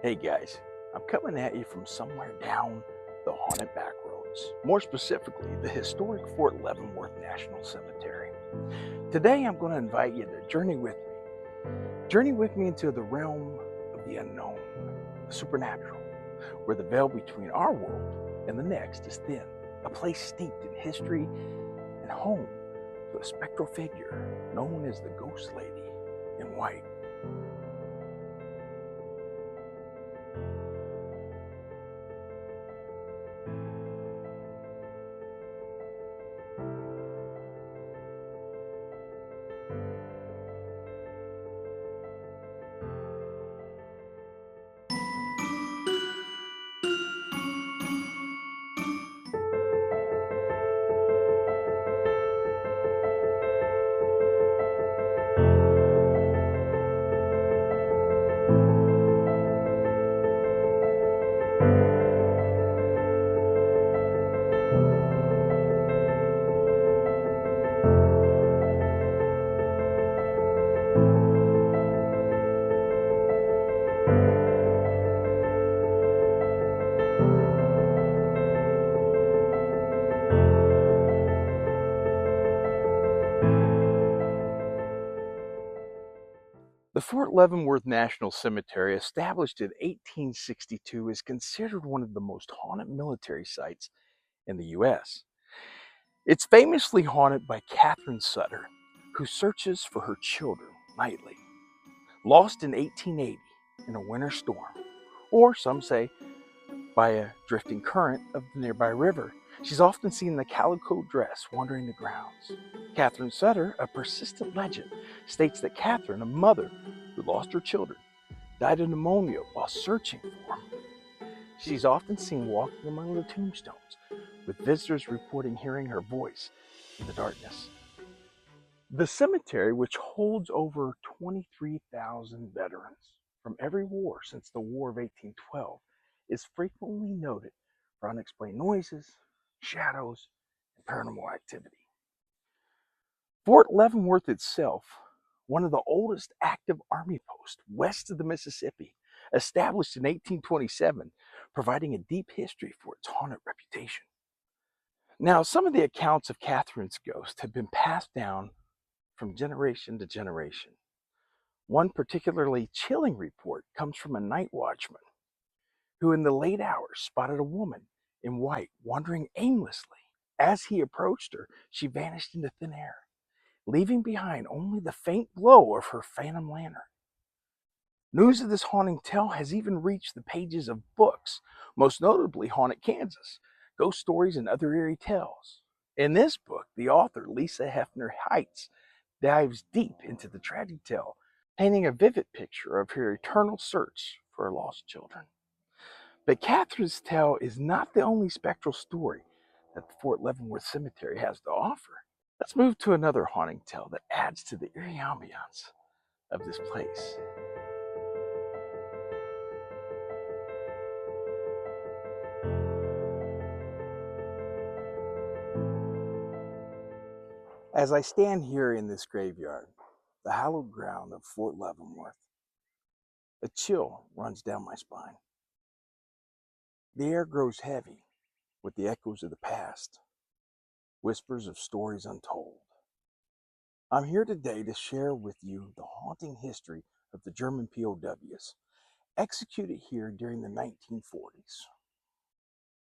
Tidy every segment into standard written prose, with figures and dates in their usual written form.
Hey guys, I'm coming at you from somewhere down the Haunted Backroads, more specifically, the historic Fort Leavenworth National Cemetery. Today I'm going to invite you to journey with me. Journey with me into the realm of the unknown, the supernatural, where the veil between our world and the next is thin, a place steeped in history and home to a spectral figure known as the Ghost Lady in White. The Fort Leavenworth National Cemetery, established in 1862, is considered one of the most haunted military sites in the U.S. It's famously haunted by Catherine Sutter, who searches for her children nightly. Lost in 1880 in a winter storm, or some say by a drifting current of the nearby river, she's often seen in a calico dress wandering the grounds. Catherine Sutter, a persistent legend, states that Catherine, a mother who lost her children, died of pneumonia while searching for them. She's often seen walking among the tombstones, with visitors reporting hearing her voice in the darkness. The cemetery, which holds over 23,000 veterans from every war since the War of 1812, is frequently noted for unexplained noises, shadows, and paranormal activity. Fort Leavenworth itself, one of the oldest active Army posts west of the Mississippi, established in 1827, providing a deep history for its haunted reputation. Now, some of the accounts of Catherine's ghost have been passed down from generation to generation. One particularly chilling report comes from a night watchman who, in the late hours, spotted a woman in white wandering aimlessly. As he approached her, she vanished into thin air, leaving behind only the faint glow of her phantom lantern. News of this haunting tale has even reached the pages of books, most notably Haunted Kansas, Ghost Stories and Other Eerie Tales. In this book, the author, Lisa Hefner Heights, dives deep into the tragic tale, painting a vivid picture of her eternal search for her lost children. But Catherine's tale is not the only spectral story that the Fort Leavenworth Cemetery has to offer. Let's move to another haunting tale that adds to the eerie ambiance of this place. As I stand here in this graveyard, the hallowed ground of Fort Leavenworth, a chill runs down my spine. The air grows heavy with the echoes of the past, whispers of stories untold. I'm here today to share with you the haunting history of the German POWs, executed here during the 1940s.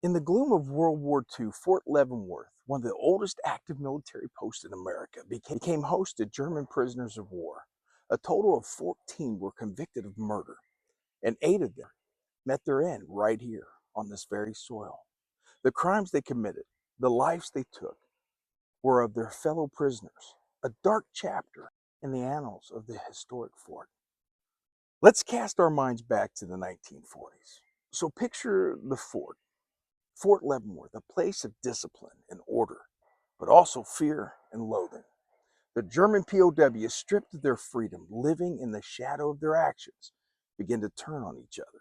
In the gloom of World War II, Fort Leavenworth, one of the oldest active military posts in America, became host to German prisoners of war. A total of 14 were convicted of murder, and 8 of them met their end right here on this very soil. The crimes they committed, the lives they took, were of their fellow prisoners, a dark chapter in the annals of the historic fort. Let's cast our minds back to the 1940s. So picture the fort, Fort Leavenworth, a place of discipline and order, but also fear and loathing. The German POWs, stripped of their freedom, living in the shadow of their actions, began to turn on each other.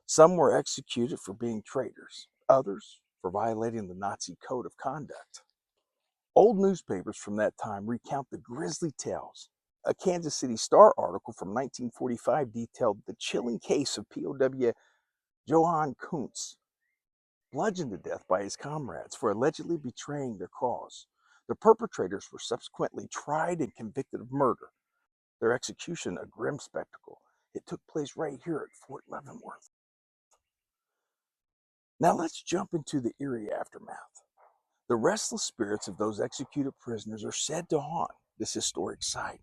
Some were executed for being traitors, others for violating the Nazi code of conduct. Old newspapers from that time recount the grisly tales A Kansas City Star article from 1945 detailed the chilling case of POW Johann Kuntz, bludgeoned to death by his comrades for allegedly betraying their cause. The perpetrators were subsequently tried and convicted of murder. Their execution, a grim spectacle. It took place right here at Fort Leavenworth. Now let's jump into the eerie aftermath. The restless spirits of those executed prisoners are said to haunt this historic site.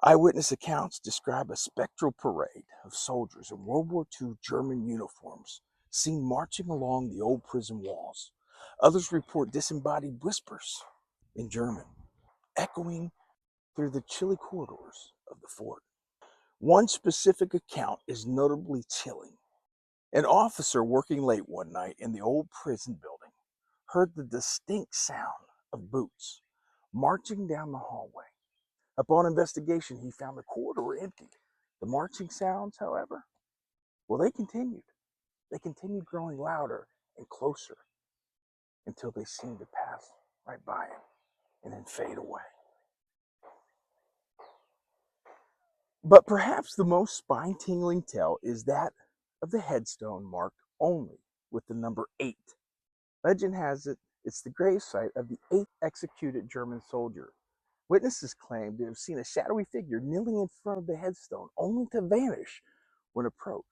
Eyewitness accounts describe a spectral parade of soldiers in World War II German uniforms seen marching along the old prison walls. Others report disembodied whispers in German, echoing through the chilly corridors of the fort. One specific account is notably chilling. An officer working late one night in the old prison building heard the distinct sound of boots marching down the hallway. Upon investigation, he found the corridor empty. The marching sounds, however, well, they continued. They continued growing louder and closer until they seemed to pass right by him and then fade away. But perhaps the most spine-tingling tale is that of the headstone marked only with the number 8. Legend has it it's the gravesite of the 8th executed German soldier. Witnesses claim to have seen a shadowy figure kneeling in front of the headstone, only to vanish when approached.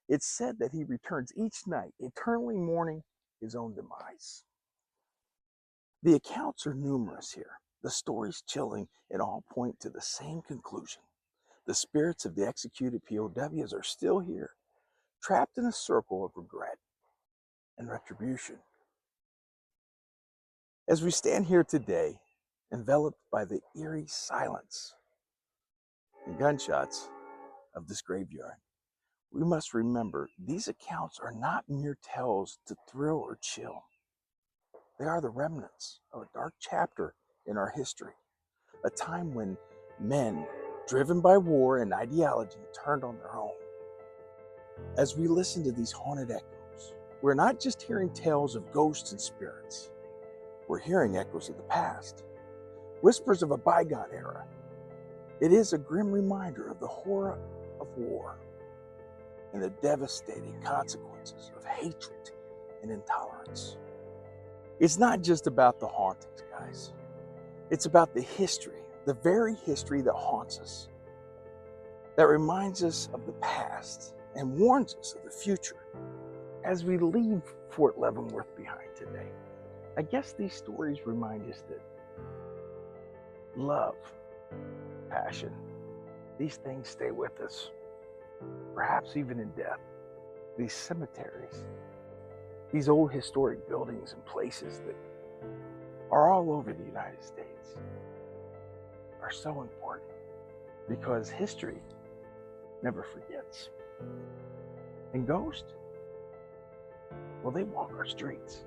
It's said that he returns each night, eternally mourning his own demise. The accounts are numerous here, the stories chilling, and all point to the same conclusion. The spirits of the executed POWs are still here, trapped in a circle of regret and retribution. As we stand here today, enveloped by the eerie silence and gunshots of this graveyard, we must remember these accounts are not mere tales to thrill or chill. They are the remnants of a dark chapter in our history, a time when men, driven by war and ideology, turned on their own. As we listen to these haunted echoes, we're not just hearing tales of ghosts and spirits. We're hearing echoes of the past, whispers of a bygone era. It is a grim reminder of the horror of war and the devastating consequences of hatred and intolerance. It's not just about the hauntings, guys. It's about the history, the very history that haunts us, that reminds us of the past and warns us of the future. As we leave Fort Leavenworth behind today, I guess these stories remind us that love, passion, these things stay with us, perhaps even in death. These cemeteries, these old historic buildings and places that are all over the United States are so important because history never forgets. And ghosts, well, they walk our streets.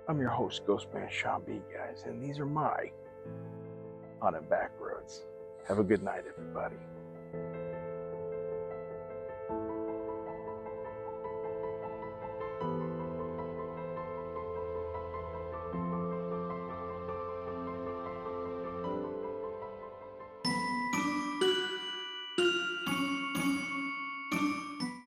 I'm your host, Ghostman Shaun B, guys, and these are my Haunted Backroads. Have a good night, everybody.